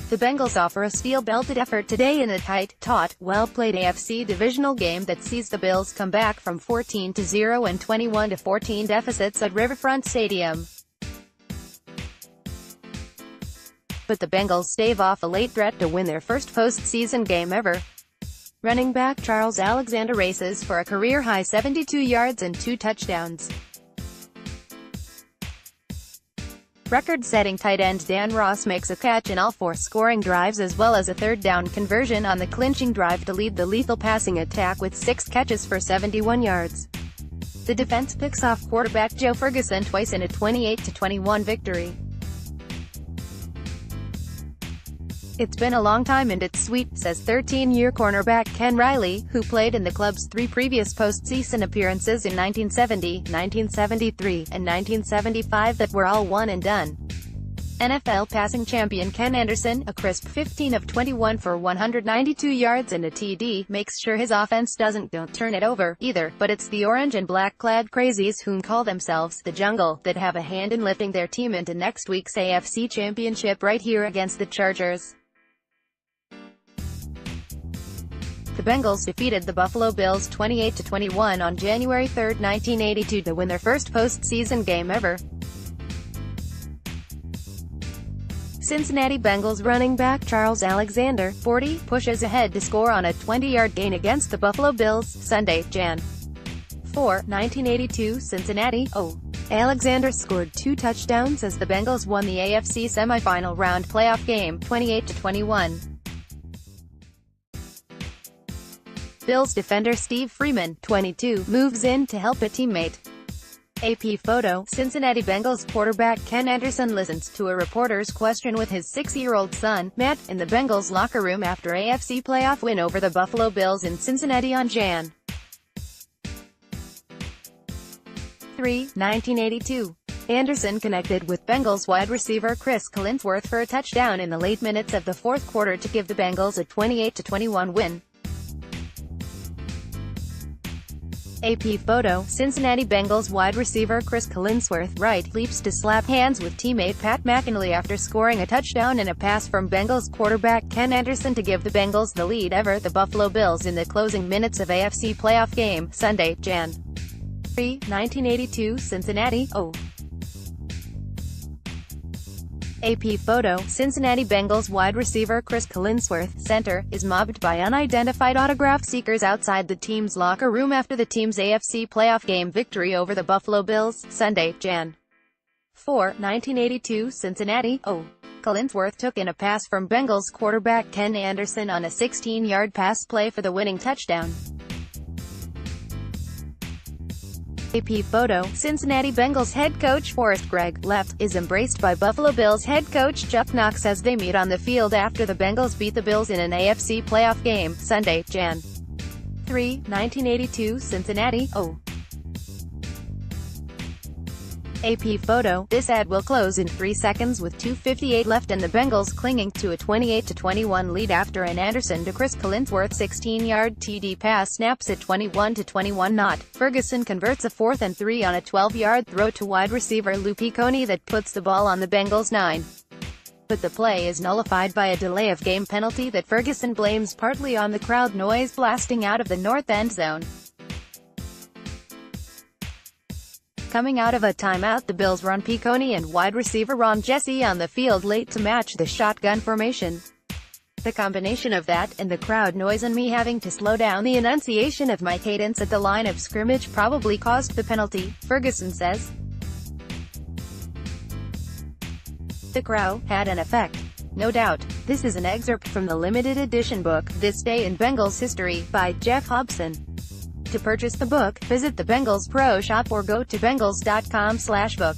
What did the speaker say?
The Bengals offer a steel-belted effort today in a tight, taut, well-played AFC Divisional game that sees the Bills come back from 14-0 and 21-14 deficits at Riverfront Stadium. But the Bengals stave off a late threat to win their first postseason game ever. Running back Charles Alexander races for a career-high 72 yards and 2 touchdowns. Record-setting tight end Dan Ross makes a catch in all 4 scoring drives as well as a third-down conversion on the clinching drive to lead the lethal passing attack with 6 catches for 71 yards. The defense picks off quarterback Joe Ferguson twice in a 28-21 victory. "It's been a long time and it's sweet," says 13-year cornerback Ken Riley, who played in the club's 3 previous postseason appearances in 1970, 1973, and 1975 that were all one and done. NFL passing champion Ken Anderson, a crisp 15 of 21 for 192 yards and a TD, makes sure his offense don't turn it over, either, but it's the orange and black-clad crazies whom call themselves the Jungle that have a hand in lifting their team into next week's AFC Championship right here against the Chargers. The Bengals defeated the Buffalo Bills 28-21 on January 3, 1982 to win their first postseason game ever. Cincinnati Bengals running back Charles Alexander, 40, pushes ahead to score on a 20-yard gain against the Buffalo Bills, Sunday, Jan. 4, 1982 Cincinnati. Alexander scored 2 touchdowns as the Bengals won the AFC semifinal round playoff game, 28-21. Bills defender Steve Freeman, 22, moves in to help a teammate. AP photo, Cincinnati Bengals quarterback Ken Anderson listens to a reporter's question with his 6-year-old son, Matt, in the Bengals locker room after AFC playoff win over the Buffalo Bills in Cincinnati on Jan. 3, 1982. Anderson connected with Bengals wide receiver Chris Collinsworth for a touchdown in the late minutes of the fourth quarter to give the Bengals a 28-21 win. AP photo, Cincinnati Bengals wide receiver Chris Collinsworth, right, leaps to slap hands with teammate Pat McAnally after scoring a touchdown in a pass from Bengals quarterback Ken Anderson to give the Bengals the lead over the Buffalo Bills in the closing minutes of AFC playoff game, Sunday, Jan. 3, 1982 Cincinnati. AP photo, Cincinnati Bengals wide receiver Chris Collinsworth, center, is mobbed by unidentified autograph seekers outside the team's locker room after the team's AFC playoff game victory over the Buffalo Bills, Sunday, Jan. 4, 1982 Cincinnati. Collinsworth took in a pass from Bengals quarterback Ken Anderson on a 16-yard pass play for the winning touchdown. AP photo, Cincinnati Bengals head coach Forrest Gregg, left, is embraced by Buffalo Bills head coach Chuck Knox as they meet on the field after the Bengals beat the Bills in an AFC playoff game, Sunday, Jan. 3, 1982 Cincinnati. AP photo, this ad will close in 3 seconds with 2:58 left and the Bengals clinging to a 28-21 lead after an Anderson to Chris Collinsworth 16-yard TD pass snaps at 21-21. Ferguson converts a 4th and 3 on a 12-yard throw to wide receiver Lou Piccone that puts the ball on the Bengals 9. But the play is nullified by a delay of game penalty that Ferguson blames partly on the crowd noise blasting out of the north end zone. Coming out of a timeout, the Bills run Piccone and wide receiver Ron Jesse on the field late to match the shotgun formation. The combination of that, and the crowd noise and me having to slow down the enunciation of my cadence at the line of scrimmage probably caused the penalty, Ferguson says. The crowd had an effect. No doubt. This is an excerpt from the limited edition book, This Day in Bengals History, by Jeff Hobson. To purchase the book, visit the Bengals Pro Shop or go to Bengals.com/book.